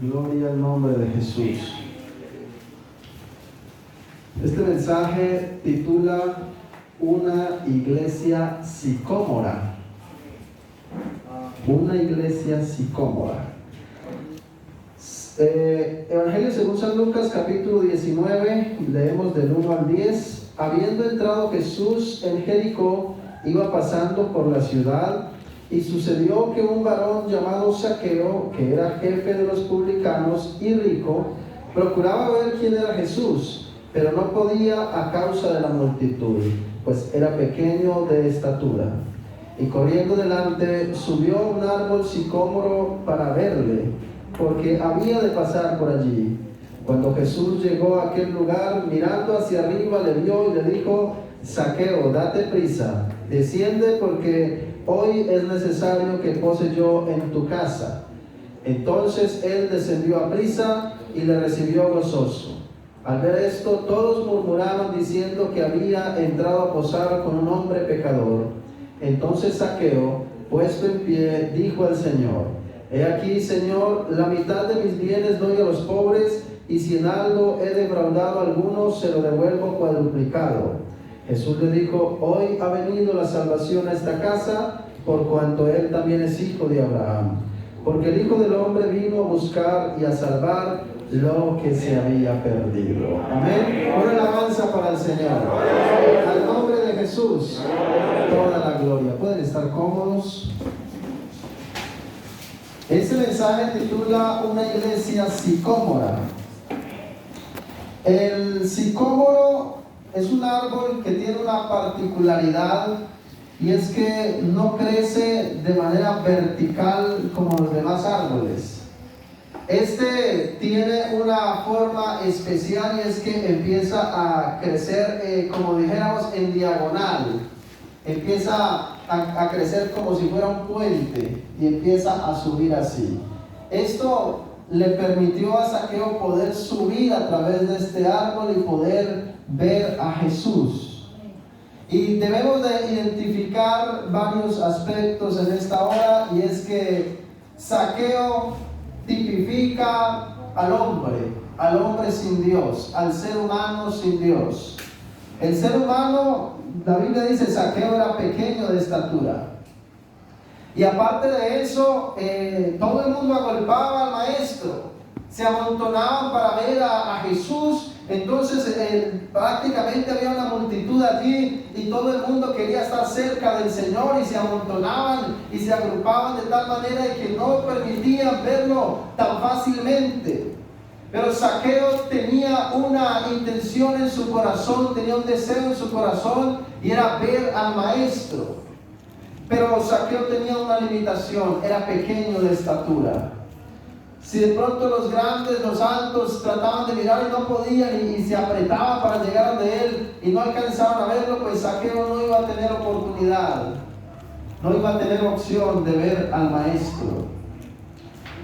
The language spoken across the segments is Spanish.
Gloria al nombre de Jesús. Este mensaje titula Una iglesia sicómora. Una iglesia sicómora. Evangelio según San Lucas, capítulo 19, leemos del 1 al 10. Habiendo entrado Jesús en Jericó, iba pasando por la ciudad, y sucedió que un varón llamado Zaqueo, que era jefe de los publicanos y rico, procuraba ver quién era Jesús, pero no podía a causa de la multitud, pues era pequeño de estatura. Y corriendo delante, subió a un árbol sicómoro para verle, porque había de pasar por allí. Cuando Jesús llegó a aquel lugar, mirando hacia arriba, le vio y le dijo: Zaqueo, date prisa, desciende, porque hoy es necesario que pose yo en tu casa. Entonces él descendió a prisa y le recibió gozoso. Al ver esto, todos murmuraron diciendo que había entrado a posar con un hombre pecador. Entonces Zaqueo, puesto en pie, dijo al Señor: He aquí, Señor, la mitad de mis bienes doy a los pobres, y si en algo he defraudado a alguno, se lo devuelvo cuadruplicado. Jesús le dijo: Hoy ha venido la salvación a esta casa, por cuanto él también es hijo de Abraham. Porque el Hijo del Hombre vino a buscar y a salvar lo que se había perdido. Amén. Una alabanza para el Señor. Al nombre de Jesús, toda la gloria. Pueden estar cómodos. Este mensaje titula Una iglesia sicómora. El sicómoro es un árbol que tiene una particularidad, y es que no crece de manera vertical como los demás árboles. Este tiene una forma especial, y es que empieza a crecer, como dijéramos, en diagonal. Empieza a crecer como si fuera un puente y empieza a subir así. Esto le permitió a Zaqueo poder subir a través de este árbol y poder ver a Jesús. Y debemos de identificar varios aspectos en esta hora, y es que Zaqueo tipifica al hombre sin Dios, al ser humano sin Dios. El ser humano, la Biblia dice, Zaqueo era pequeño de estatura. Y aparte de eso, todo el mundo agolpaba al maestro, se amontonaban para ver a Jesús. Entonces prácticamente había una multitud allí, y todo el mundo quería estar cerca del Señor, y se amontonaban y se agrupaban de tal manera que no permitían verlo tan fácilmente. Pero Zaqueo tenía una intención en su corazón, tenía un deseo en su corazón, y era ver al maestro. Pero Zaqueo tenía una limitación: era pequeño de estatura. Si de pronto los grandes, los altos trataban de mirar y no podían, y se apretaban para llegar de él y no alcanzaban a verlo, pues Zaqueo no iba a tener oportunidad, no iba a tener opción de ver al maestro.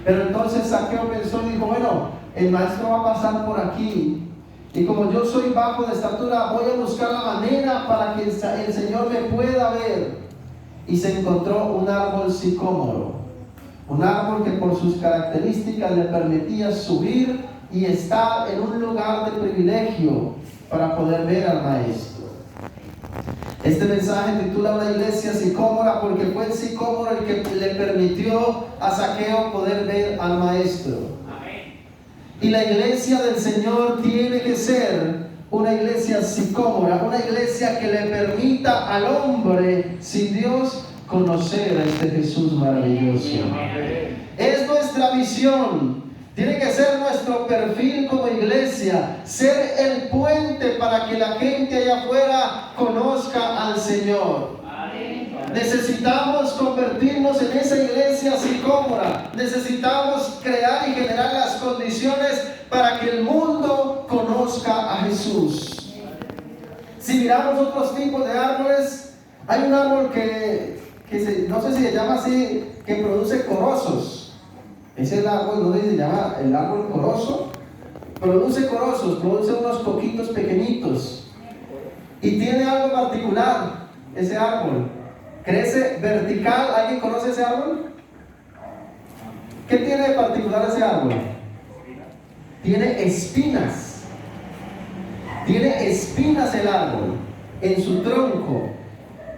Pero entonces Zaqueo pensó y dijo: bueno, el maestro va a pasar por aquí, y como yo soy bajo de estatura, voy a buscar la manera para que el Señor me pueda ver. Y se encontró un árbol sicómoro, un árbol que por sus características le permitía subir y estar en un lugar de privilegio para poder ver al maestro. Este mensaje titula Una iglesia sicómora, porque fue el sicómoro el que le permitió a Zaqueo poder ver al maestro. Y la iglesia del Señor tiene que ser una iglesia sicómora, una iglesia que le permita al hombre sin Dios conocer a este Jesús maravilloso. Es nuestra visión, tiene que ser nuestro perfil como iglesia, ser el puente para que la gente allá afuera conozca al Señor. Necesitamos convertirnos en esa iglesia sicómora. Necesitamos crear y generar las condiciones para que el mundo conozca a Jesús. Si miramos otros tipos de árboles, hay un árbol que no sé si se llama así, que produce corozos. Es el árbol, no sé si se llama el árbol corozo. Produce corozos, produce unos poquitos pequeñitos. Y tiene algo particular ese árbol. Crece vertical. ¿Alguien conoce ese árbol? ¿Qué tiene de particular ese árbol? tiene espinas. Tiene espinas el árbol en su tronco.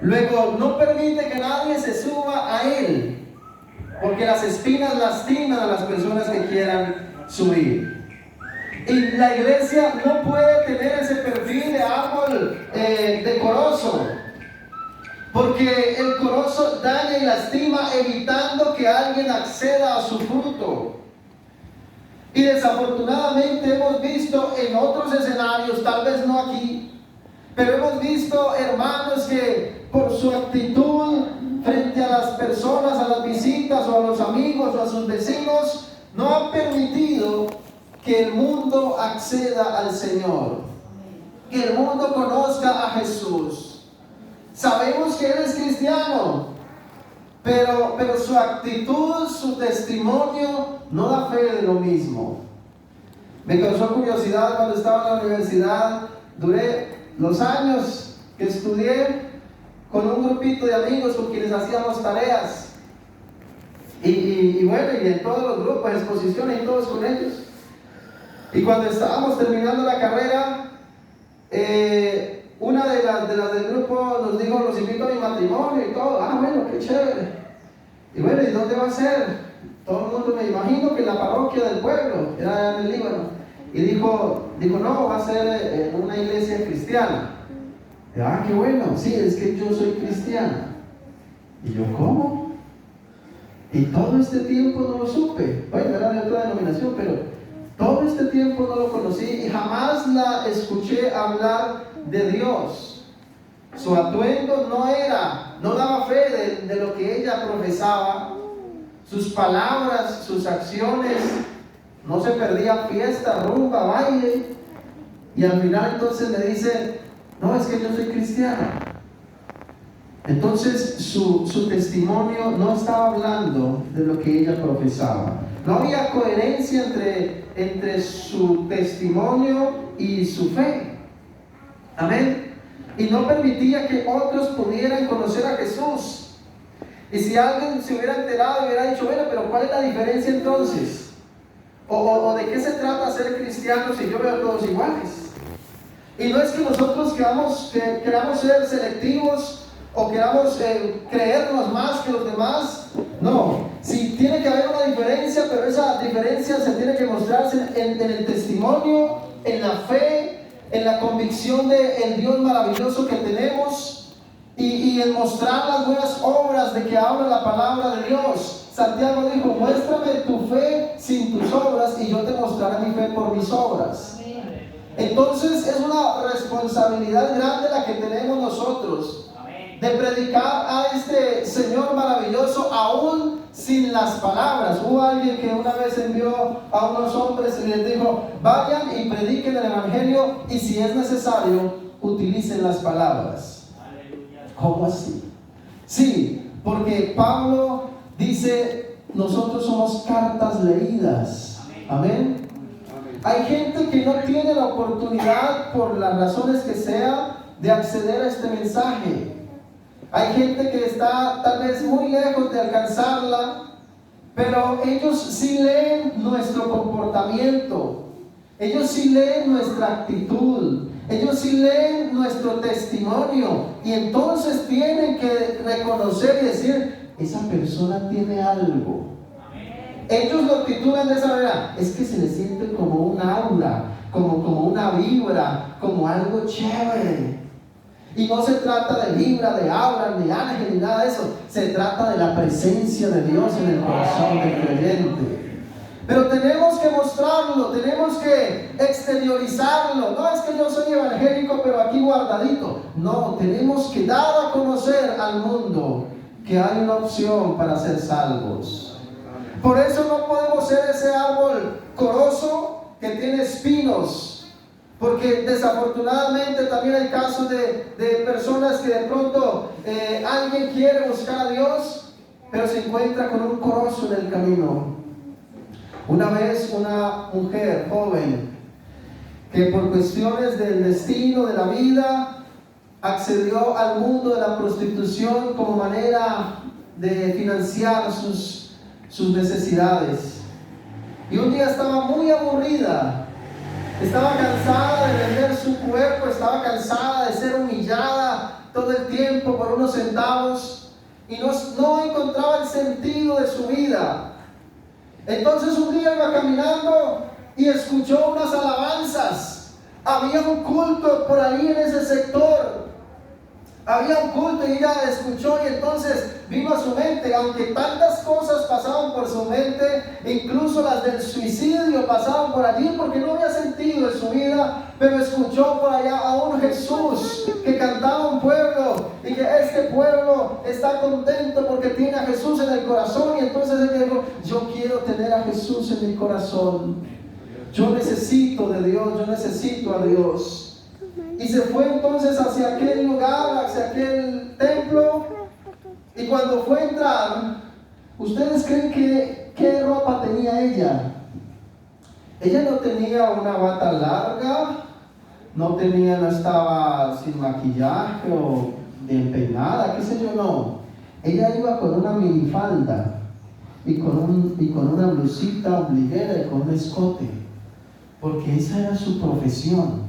Luego no permite que nadie se suba a él, porque las espinas lastiman a las personas que quieran subir. Y la iglesia no puede tener ese perfil de árbol decoroso, porque el corozo daña y lastima, evitando que alguien acceda a su fruto. Y desafortunadamente hemos visto en otros escenarios, tal vez no aquí, pero hemos visto hermanos que por su actitud frente a las personas, a las visitas o a los amigos o a sus vecinos, no han permitido que el mundo acceda al Señor, que el mundo conozca a Jesús. Sabemos que Él es cristiano, pero su actitud, su testimonio no da fe de lo mismo. Me causó curiosidad cuando estaba en la universidad. Duré los años que estudié con un grupito de amigos con quienes hacíamos tareas. Y bueno, y en todos los grupos, exposiciones y todos con ellos. Y cuando estábamos terminando la carrera, una de las del grupo nos dijo: los invito a mi matrimonio y todo. Ah, bueno, qué chévere. Y bueno, ¿y dónde va a ser? Todo el mundo, me imagino que en la parroquia del pueblo, era en el Líbano. Y dijo, no, va a ser en una iglesia cristiana. Y, ah, qué bueno, sí, es que yo soy cristiana. Y yo, ¿cómo? Y todo este tiempo no lo supe. Bueno, era de otra denominación, pero todo este tiempo no lo conocí y jamás la escuché hablar de Dios. Su atuendo no daba fe de lo que ella profesaba. Sus palabras, sus acciones, no se perdía fiesta, rumba, baile. Y al final entonces me dice: no, es que yo soy cristiana. Entonces su testimonio no estaba hablando de lo que ella profesaba. No había coherencia entre su testimonio y su fe. Amén. Y no permitía que otros pudieran conocer a Jesús. Y si alguien se hubiera enterado y hubiera dicho: bueno, pero ¿cuál es la diferencia entonces? ¿O de qué se trata ser cristianos si yo veo a todos iguales? Y no es que nosotros queramos ser selectivos o queramos creernos más que los demás. No, sí tiene que haber una diferencia, pero esa diferencia se tiene que mostrarse en el testimonio, en la fe, en la convicción del Dios maravilloso que tenemos. Y en mostrar las buenas obras de que habla la palabra de Dios. Santiago dijo: muéstrame tu fe sin tus obras y yo te mostraré mi fe por mis obras. Entonces es una responsabilidad grande la que tenemos nosotros de predicar a este Señor maravilloso aún sin las palabras. Hubo alguien que una vez envió a unos hombres y les dijo: vayan y prediquen el evangelio y si es necesario utilicen las palabras. ¿Cómo así? Sí, porque Pablo dice: nosotros somos cartas leídas. Amén. Hay gente que no tiene la oportunidad, por las razones que sea, de acceder a este mensaje. Hay gente que está tal vez muy lejos de alcanzarla, pero ellos sí leen nuestro comportamiento, ellos sí leen nuestra actitud, ellos sí leen nuestro testimonio, y entonces tienen que reconocer y decir: esa persona tiene algo. Ellos lo titulan de esa manera: es que se le siente como un aura, como una vibra, como algo chévere. Y no se trata de vibra, de aura, ni ángel, ni nada de eso. Se trata de la presencia de Dios en el corazón del creyente. Pero tenemos que mostrarlo, tenemos que exteriorizarlo. No es que yo soy evangélico, pero aquí guardadito. No, tenemos que dar a conocer al mundo que hay una opción para ser salvos. Por eso no podemos ser ese árbol corozo que tiene espinos. Porque desafortunadamente también hay casos de personas que de pronto alguien quiere buscar a Dios, pero se encuentra con un corozo en el camino. Una vez una mujer joven que por cuestiones del destino, de la vida, accedió al mundo de la prostitución como manera de financiar sus necesidades. Y un día estaba muy aburrida. Estaba cansada de vender su cuerpo, estaba cansada de ser humillada todo el tiempo por unos centavos y no encontraba el sentido de su vida. Entonces un día iba caminando y escuchó unas alabanzas. Había un culto por ahí en ese sector. Había un culto y ella escuchó, y entonces vino a su mente, aunque tantas cosas pasaban por su mente, incluso las del suicidio pasaban por allí porque no había sentido en su vida, pero escuchó por allá a un Jesús que cantaba un pueblo y que este pueblo está contento porque tiene a Jesús en el corazón. Y entonces ella dijo: yo quiero tener a Jesús en mi corazón, yo necesito de Dios, yo necesito a Dios. Y se fue entonces hacia aquel lugar, hacia aquel templo. Y cuando fue a entrar, ¿ustedes creen que qué ropa tenía ella? Ella no tenía una bata larga, no estaba sin maquillaje o bien peinada, qué sé yo, no. Ella iba con una minifalda y con una blusita ombliguera y con un escote, porque esa era su profesión.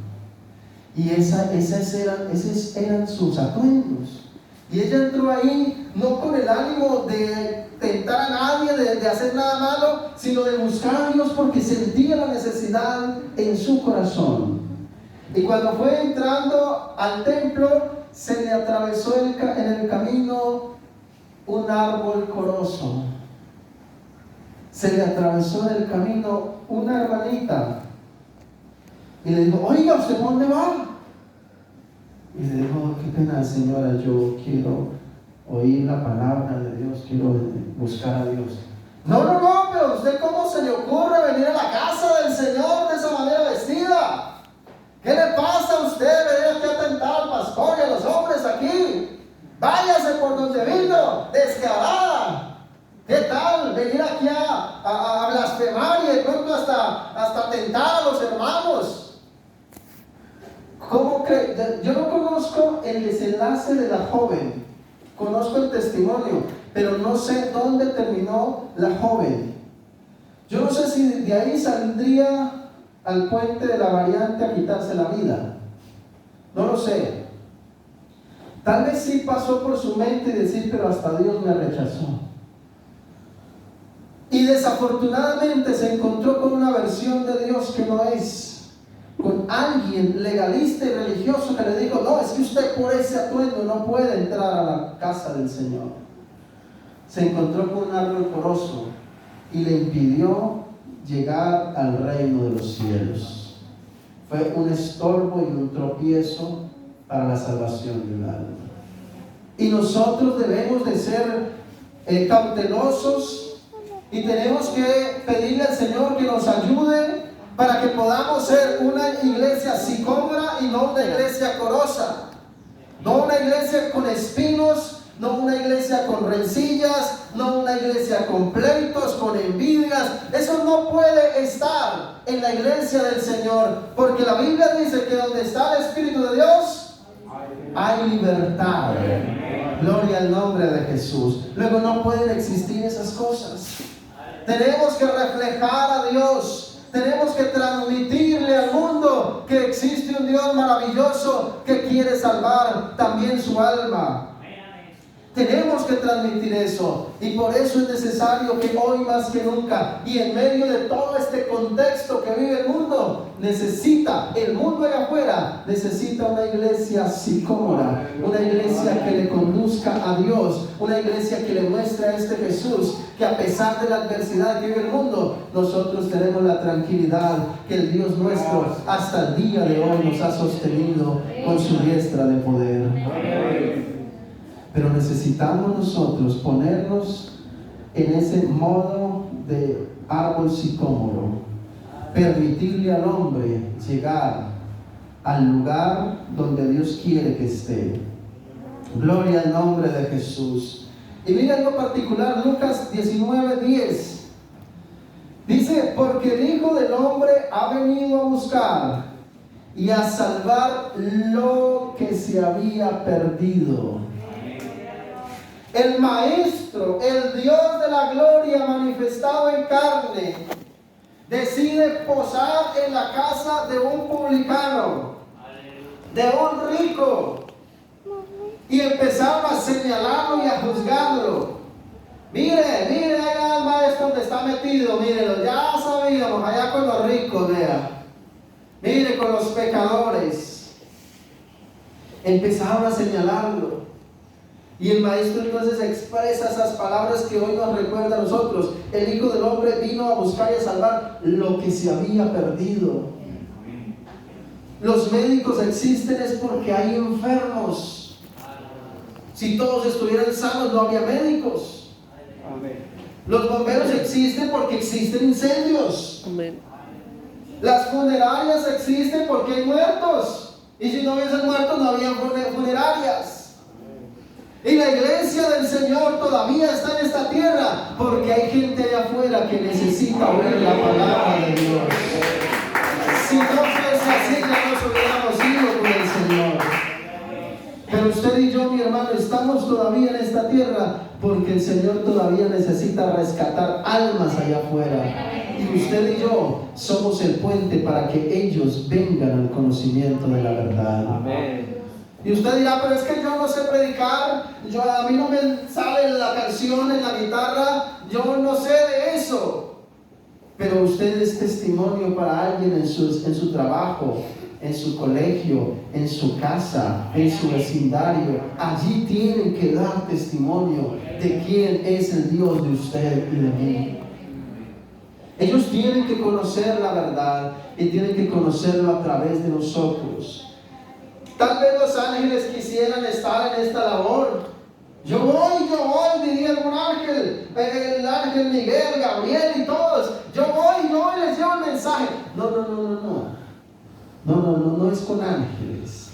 Y esos eran sus atuendos. Y ella entró ahí no con el ánimo de tentar a nadie, de hacer nada malo, sino de buscar a Dios porque sentía la necesidad en su corazón. Y cuando fue entrando al templo, se le atravesó en el camino un árbol corozo. Se le atravesó en el camino una hermanita. Y le dijo: oiga, ¿usted dónde va? Y le dijo: qué pena, señora, yo quiero oír la palabra de Dios, quiero buscar a Dios. No, pero ¿usted cómo se le ocurre venir a la casa del Señor de esa manera vestida? ¿Qué le pasa a usted venir aquí a tentar al pastor y a los hombres aquí? Váyase por donde vino, descarada. ¿Qué tal venir aquí a blasfemar y de pronto hasta tentar a los hermanos? ¿Cómo cree? Yo no conozco el desenlace de la joven, conozco el testimonio, pero no sé dónde terminó la joven. Yo no sé si de ahí saldría al puente de la variante a quitarse la vida. No lo sé. Tal vez sí pasó por su mente decir: pero hasta Dios me rechazó. Y desafortunadamente se encontró con una versión de Dios que no es. Con alguien legalista y religioso que le dijo: no, es que usted por ese atuendo no puede entrar a la casa del Señor. Se encontró con un árbol corozo y le impidió llegar al reino de los cielos. Fue un estorbo y un tropiezo para la salvación de un alma. Y nosotros debemos de ser cautelosos y tenemos que pedirle al Señor que nos ayude para que podamos ser una iglesia sicómora y no una iglesia corosa. No una iglesia con espinos, no una iglesia con rencillas, no una iglesia con pleitos, con envidias. Eso no puede estar en la iglesia del Señor, porque la Biblia dice que donde está el Espíritu de Dios hay libertad. Gloria al nombre de Jesús. Luego no pueden existir esas cosas. Tenemos que reflejar a Dios. Tenemos que transmitirle al mundo que existe un Dios maravilloso que quiere salvar también su alma. Tenemos que transmitir eso, y por eso es necesario que hoy más que nunca, y en medio de todo este contexto que vive el mundo, el mundo allá afuera necesita una iglesia sicómora, una iglesia que le conduzca a Dios, una iglesia que le muestre a este Jesús, que a pesar de la adversidad que vive el mundo, nosotros tenemos la tranquilidad que el Dios nuestro hasta el día de hoy nos ha sostenido con su diestra de poder. Pero necesitamos nosotros ponernos en ese modo de árbol sicómoro, permitirle al hombre llegar al lugar donde Dios quiere que esté. Gloria al nombre de Jesús. Y mira algo particular, Lucas 19:10. Dice: porque el Hijo del Hombre ha venido a buscar y a salvar lo que se había perdido. El Maestro, el Dios de la gloria manifestado en carne, decide posar en la casa de un publicano, de un rico, y empezaron a señalarlo y a juzgarlo. Mire, ahí nada más es donde está metido, mírelo, ya sabíamos, allá con los ricos, vea. Mire, con los pecadores. Empezaron a señalarlo. Y el maestro entonces expresa esas palabras que hoy nos recuerda a nosotros. El Hijo del Hombre vino a buscar y a salvar lo que se había perdido. Los médicos existen es porque hay enfermos. Si todos estuvieran sanos no había médicos. Los bomberos existen porque existen incendios. Las funerarias existen porque hay muertos. Y si no hubiesen muertos no había funerarias. Y la iglesia del Señor todavía está en esta tierra porque hay gente allá afuera que necesita oír la palabra de Dios. Si no fuese así, ya nos hubiéramos ido con el Señor. Pero usted y yo, mi hermano, estamos todavía en esta tierra porque el Señor todavía necesita rescatar almas allá afuera. Y usted y yo somos el puente para que ellos vengan al conocimiento de la verdad. Amén. Y usted dirá, pero es que yo no sé predicar, a mí no me sale la canción en la guitarra, yo no sé de eso. Pero usted es testimonio para alguien en su trabajo, en su colegio, en su casa, en su vecindario. Allí tienen que dar testimonio de quién es el Dios de usted y de mí. Ellos tienen que conocer la verdad y tienen que conocerlo a través de nosotros. Tal vez los ángeles quisieran estar en esta labor. Yo voy, diría algún ángel, el ángel Miguel, Gabriel y todos. Yo voy y les llevo el mensaje. No es con ángeles.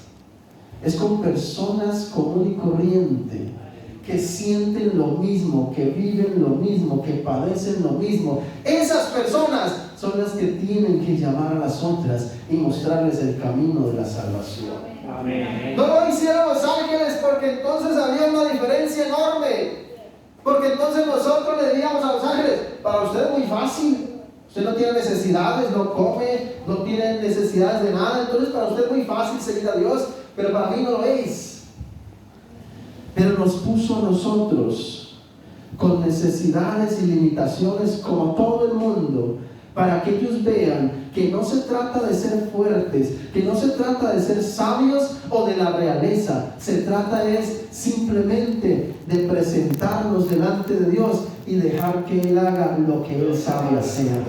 Es con personas común y corriente que sienten lo mismo, que viven lo mismo, que padecen lo mismo. Esas personas son las que tienen que llamar a las otras y mostrarles el camino de la salvación. Amén. No lo hicieron los ángeles porque entonces había una diferencia enorme. Porque entonces nosotros le diríamos a los ángeles, para usted es muy fácil. Usted no tiene necesidades, no come, no tiene necesidades de nada. Entonces para usted es muy fácil seguir a Dios, pero para mí no lo es. Pero nos puso a nosotros con necesidades y limitaciones como todo el mundo, para que ellos vean que no se trata de ser fuertes, que no se trata de ser sabios o de la realeza. Se trata es simplemente de presentarnos delante de Dios y dejar que Él haga lo que Él sabe hacer.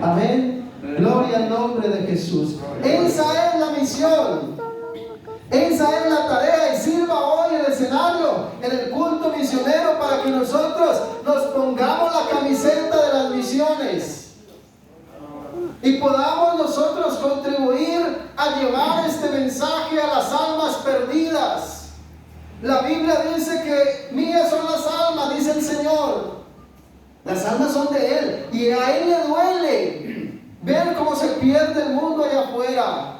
Amén. Gloria al nombre de Jesús. Esa es la misión. Esa es la tarea, y sirva hoy el escenario en el culto misionero para que nosotros nos pongamos la camiseta de las misiones y podamos nosotros contribuir a llevar este mensaje a las almas perdidas. La Biblia dice que mías son las almas, dice el Señor. Las almas son de Él y a Él le duele ver cómo se pierde el mundo allá afuera.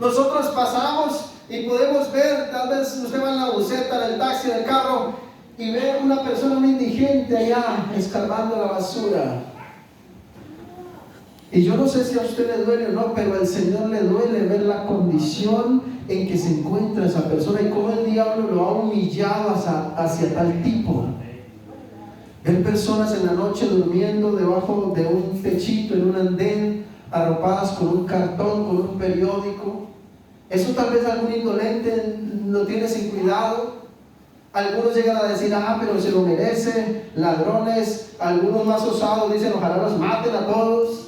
Nosotros pasamos y podemos ver, tal vez usted va en la buseta, en el taxi, en el carro, y ve una persona, un indigente allá escarbando la basura. Y yo no sé si a usted le duele o no, pero al Señor le duele ver la condición en que se encuentra esa persona y cómo el diablo lo ha humillado hacia tal tipo. Ver personas en la noche durmiendo debajo de un techito en un andén, arropadas con un cartón, con un periódico. Eso tal vez algún indolente lo tiene sin cuidado. Algunos llegan a decir, pero se lo merece. Ladrones, algunos más osados dicen, ojalá los maten a todos.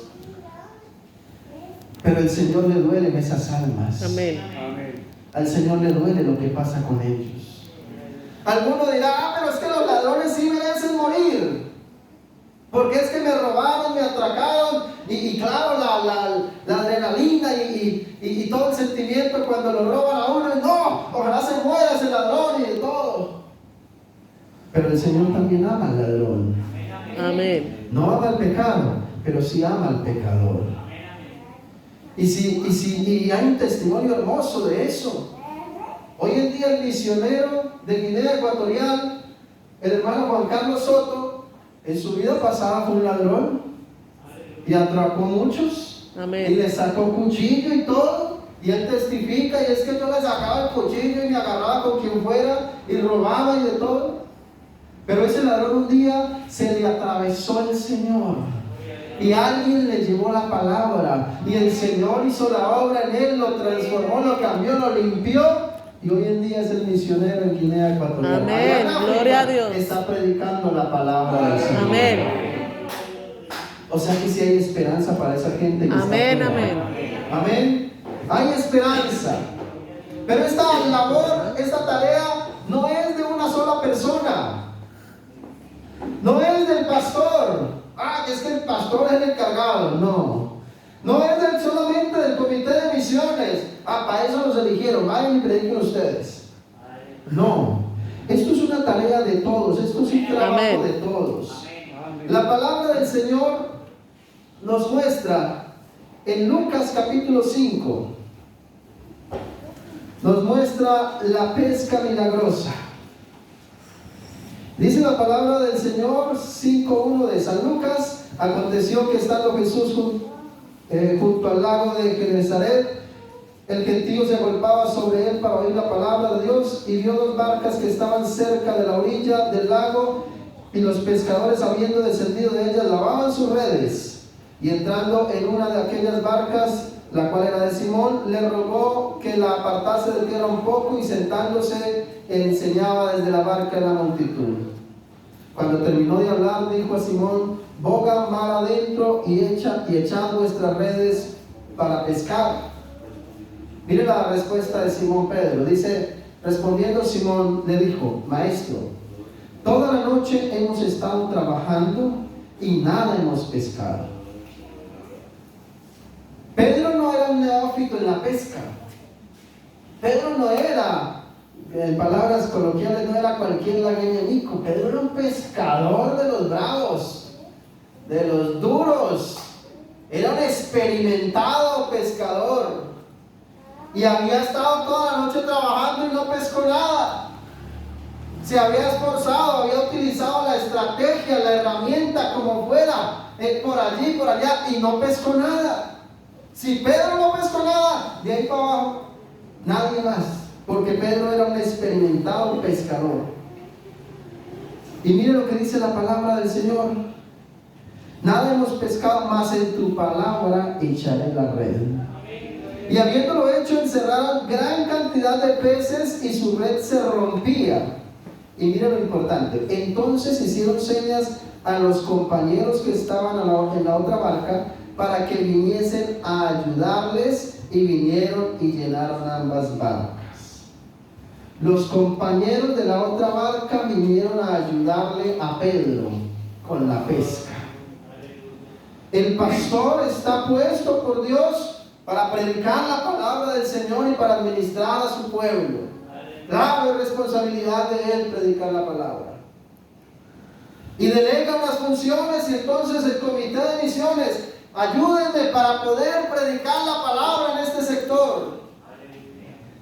Pero al Señor le duelen esas almas. Amén. Al Señor le duele lo que pasa con ellos. Alguno dirá, pero es que los ladrones sí merecen morir. Porque es que me robaron, me atracaron, y claro, la adrenalina y todo el sentimiento cuando lo roban a uno, no, ojalá se muera ese ladrón y de todo. Pero el Señor también ama al ladrón. Amén. No ama al pecado, pero sí ama al pecador. Y hay un testimonio hermoso de eso. Hoy en día el misionero de Guinea Ecuatorial, el hermano Juan Carlos Soto, en su vida pasada fue un ladrón. y atracó muchos. Amén. Y le sacó cuchillo y todo. Y él testifica, y es que yo le sacaba el cuchillo y me agarraba con quien fuera y robaba y de todo. Pero ese ladrón un día se le atravesó el Señor. Y alguien le llevó la palabra. Y el Señor hizo la obra en él, lo transformó, lo cambió, lo limpió. Y hoy en día es el misionero en Guinea Ecuatorial. Amén. Gloria a Dios. Está predicando la palabra del Señor. Amén. O sea que sí hay esperanza para esa gente que Amén, está amén. Amén. Hay esperanza. Pero esta labor, esta tarea no es de una sola persona. No es del pastor. Es que el pastor es el encargado. No. No es solamente del comité de misiones. Para eso los eligieron. Vayan y prediquen ustedes. No. Esto es una tarea de todos. Esto es un trabajo Amén. de todos. La palabra del Señor nos muestra en Lucas capítulo 5. Nos muestra la pesca milagrosa. Dice la palabra del Señor 5:1 de San Lucas. Aconteció que estando Jesús junto al lago de Genezaret, el gentío se agolpaba sobre él para oír la palabra de Dios, y vio dos barcas que estaban cerca de la orilla del lago, y los pescadores, habiendo descendido de ellas, lavaban sus redes. Y entrando en una de aquellas barcas, la cual era de Simón, le rogó que la apartase de tierra un poco, y sentándose enseñaba desde la barca a la multitud. Cuando terminó de hablar, dijo a Simón: boga mar adentro y echad vuestras redes para pescar. Mire la respuesta de Simón Pedro. Dice: respondiendo Simón le dijo: maestro, toda la noche hemos estado trabajando y nada hemos pescado. Pedro no era un neófito en la pesca. Pedro no era, en palabras coloquiales, no era cualquier lagueñanico. Pedro era un pescador de los bravos, de los duros. Era un experimentado pescador. Y había estado toda la noche trabajando y no pescó nada. Se había esforzado, había utilizado la estrategia, la herramienta, como fuera, por allí, por allá, y no pescó nada. Si Pedro no pescó nada, de ahí para abajo, nadie más, porque Pedro era un experimentado pescador. Y mire lo que dice la palabra del Señor: nada hemos pescado, más en tu palabra echaré la red. Y habiéndolo hecho, encerraron gran cantidad de peces y su red se rompía. Y mire lo importante: entonces hicieron señas a los compañeros que estaban en la otra barca para que viniesen a ayudarles, y vinieron y llenaron ambas barcas. Los compañeros de la otra barca vinieron a ayudarle a Pedro con la pesca. El pastor está puesto por Dios para predicar la palabra del Señor y para administrar a su pueblo. Grave responsabilidad de él predicar la palabra. Y delega unas funciones, y entonces el comité de misiones: ayúdenme para poder predicar la palabra en este sector.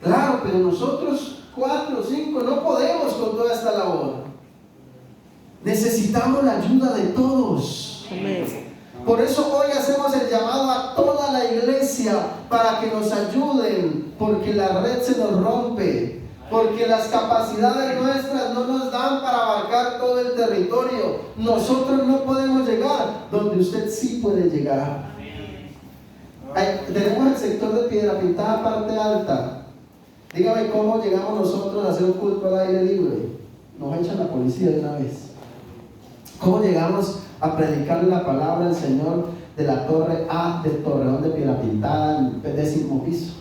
Claro, pero nosotros 4 o 5 no podemos con toda esta labor. Necesitamos la ayuda de todos. Amén. Por eso hoy hacemos el llamado a toda la iglesia para que nos ayuden, porque la red se nos rompe, porque las capacidades nuestras no nos dan para abarcar todo el territorio. Nosotros no podemos llegar donde usted sí puede llegar. Tenemos el sector de Piedra Pintada, parte alta. Dígame cómo llegamos nosotros a hacer un culto al aire libre. Nos echan la policía de una vez. ¿Cómo llegamos a predicarle la palabra del Señor de la torre A del Torreón de Piedra Pintada, en el 10º piso?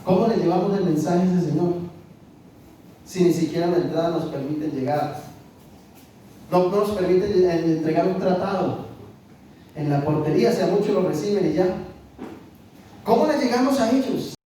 ¿Cómo le llevamos el mensaje a ese Señor si ni siquiera la entrada nos permite llegar? No nos permite entregar un tratado en la portería, si a muchos lo reciben y ya. ¿Cómo le llegamos a ellos?